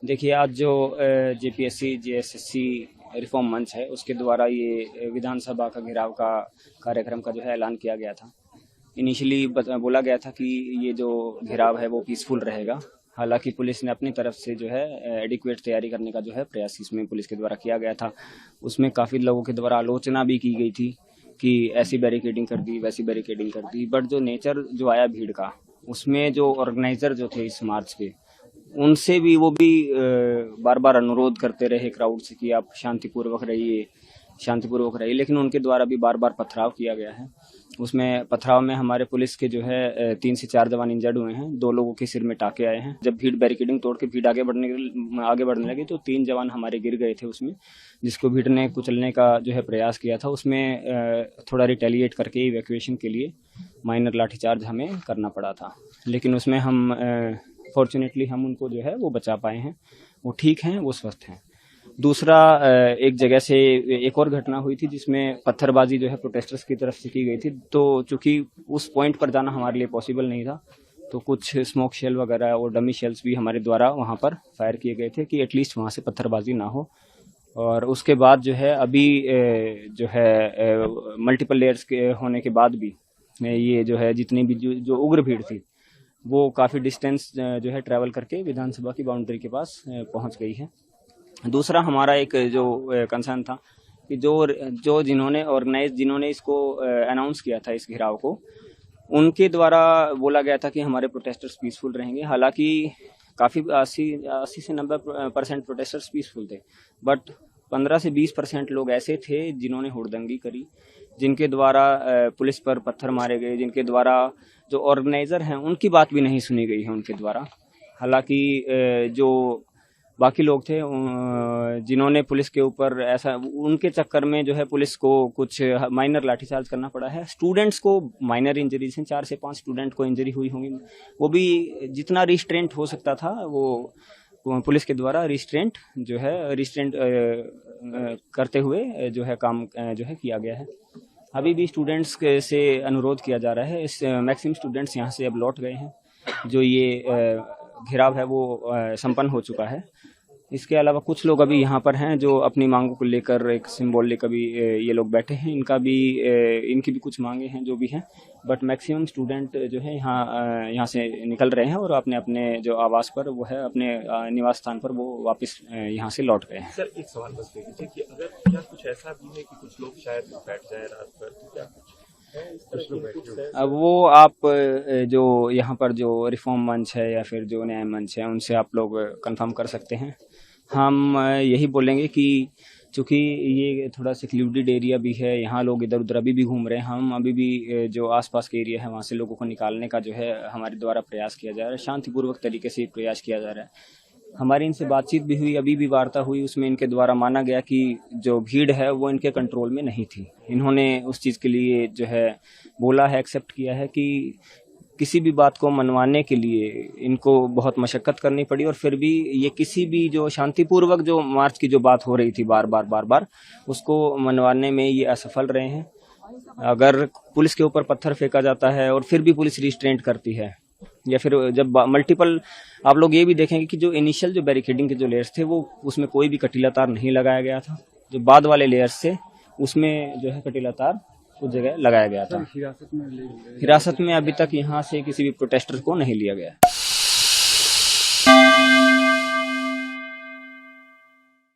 देखिए, आज जो जेपीएससी जेएसएससी रिफॉर्म मंच है उसके द्वारा ये विधानसभा का घेराव का कार्यक्रम का जो है ऐलान किया गया था। इनिशियली बोला गया था कि ये जो घेराव है वो पीसफुल रहेगा। हालांकि पुलिस ने अपनी तरफ से जो है एडिक्वेट तैयारी करने का जो है प्रयास इसमें पुलिस के द्वारा किया गया था। उसमें काफ़ी लोगों के द्वारा आलोचना भी की गई थी कि ऐसी बैरिकेडिंग कर दी, वैसी बैरिकेडिंग कर दी। बट जो नेचर जो आया भीड़ का, उसमें जो ऑर्गेनाइजर जो थे इस मार्च के, उनसे भी वो भी बार बार अनुरोध करते रहे क्राउड से कि आप शांतिपूर्वक रहिए, शांतिपूर्वक रहिए। लेकिन उनके द्वारा भी बार बार पथराव किया गया है। उसमें पथराव में हमारे पुलिस के जो है 3 से 4 जवान इंजर्ड हुए हैं। 2 लोगों के सिर में टाके आए हैं। जब भीड़ बैरिकेडिंग तोड़ के भीड़ आगे बढ़ने लगी तो 3 जवान हमारे गिर गए थे उसमें, जिसको भीड़ ने कुचलने का जो है प्रयास किया था। उसमें थोड़ा रिटेलिएट करके इवैक्यूएशन के लिए माइनर लाठीचार्ज हमें करना पड़ा था। लेकिन उसमें हम फॉर्चुनेटली हम उनको जो है वो बचा पाए हैं। वो ठीक हैं, वो स्वस्थ हैं। दूसरा, एक जगह से एक और घटना हुई थी जिसमें पत्थरबाजी जो है प्रोटेस्टर्स की तरफ से की गई थी। तो चूंकि उस पॉइंट पर जाना हमारे लिए पॉसिबल नहीं था, तो कुछ स्मोक शेल वगैरह और डमी शेल्स भी हमारे द्वारा वहां पर फायर किए गए थे कि एटलीस्ट वहां से पत्थरबाजी ना हो। और उसके बाद जो है अभी जो है मल्टीपल लेयर्स के होने के बाद भी ये जो है जितनी भी जो उग्र भीड़ थी वो काफ़ी डिस्टेंस जो है ट्रैवल करके विधानसभा की बाउंड्री के पास पहुंच गई है। दूसरा, हमारा एक जो कंसर्न था कि जो जिन्होंने इसको अनाउंस किया था इस घेराव को, उनके द्वारा बोला गया था कि हमारे प्रोटेस्टर्स पीसफुल रहेंगे। हालांकि काफ़ी 80 से 90% प्रोटेस्टर्स पीसफुल थे, बट 15 से 20% लोग ऐसे थे जिन्होंने हुड़दंगी करी, जिनके द्वारा पुलिस पर पत्थर मारे गए, जिनके द्वारा जो ऑर्गेनाइजर हैं उनकी बात भी नहीं सुनी गई है उनके द्वारा। हालांकि जो बाकी लोग थे जिन्होंने पुलिस के ऊपर ऐसा, उनके चक्कर में जो है पुलिस को कुछ माइनर लाठीचार्ज करना पड़ा है। स्टूडेंट्स को माइनर इंजरीज हैं, 4 से 5 स्टूडेंट को इंजरी हुई होंगी। वो भी जितना रिस्ट्रेंट हो सकता था वो पुलिस के द्वारा रिस्ट्रेंट करते हुए जो है काम जो है किया गया है। अभी भी स्टूडेंट्स से अनुरोध किया जा रहा है। मैक्सिमम स्टूडेंट्स यहाँ से अब लौट गए हैं। जो ये घेराव है वो संपन्न हो चुका है। इसके अलावा कुछ लोग अभी यहाँ पर हैं जो अपनी मांगों को लेकर एक सिंबॉलिक अभी ये लोग बैठे हैं। इनकी भी कुछ मांगे हैं जो भी हैं, बट मैक्सिमम स्टूडेंट जो है यहाँ से निकल रहे हैं और अपने अपने जो आवास पर वो है, अपने निवास स्थान पर वो वापस यहाँ से लौट गए हैं। सर, एक सवाल बस दे दीजिए कि अगर क्या कुछ ऐसा भी है कि कुछ लोग शायद बैठ जाए रात भर, तो क्या अब वो आप जो यहाँ पर जो रिफॉर्म मंच है या फिर जो न्याय मंच है उनसे आप लोग कंफर्म कर सकते हैं। हम यही बोलेंगे कि चूँकि ये थोड़ा सिक्लूडेड एरिया भी है, यहाँ लोग इधर उधर अभी भी घूम रहे हैं। हम अभी भी जो आसपास के एरिया है वहाँ से लोगों को निकालने का जो है हमारे द्वारा प्रयास किया जा रहा है। शांतिपूर्वक तरीके से प्रयास किया जा रहा है। हमारी इनसे बातचीत भी हुई, अभी भी वार्ता हुई, उसमें इनके द्वारा माना गया कि जो भीड़ है वो इनके कंट्रोल में नहीं थी। इन्होंने उस चीज़ के लिए जो है बोला है, एक्सेप्ट किया है कि किसी भी बात को मनवाने के लिए इनको बहुत मशक्कत करनी पड़ी, और फिर भी ये किसी भी जो शांतिपूर्वक जो मार्च की जो बात हो रही थी बार बार उसको मनवाने में ये असफल रहे हैं। अगर पुलिस के ऊपर पत्थर फेंका जाता है और फिर भी पुलिस रिस्ट्रेंट करती है, या फिर जब मल्टीपल, आप लोग ये भी देखेंगे कि जो इनिशियल जो बैरिकेडिंग के जो लेयर्स थे वो उसमें कोई भी कटीला तार नहीं लगाया गया था। जो बाद वाले लेयर्स थे उसमें जो है कटीला तार कुछ जगह लगाया गया था। हिरासत में अभी तक यहाँ से किसी भी प्रोटेस्टर को नहीं लिया गया।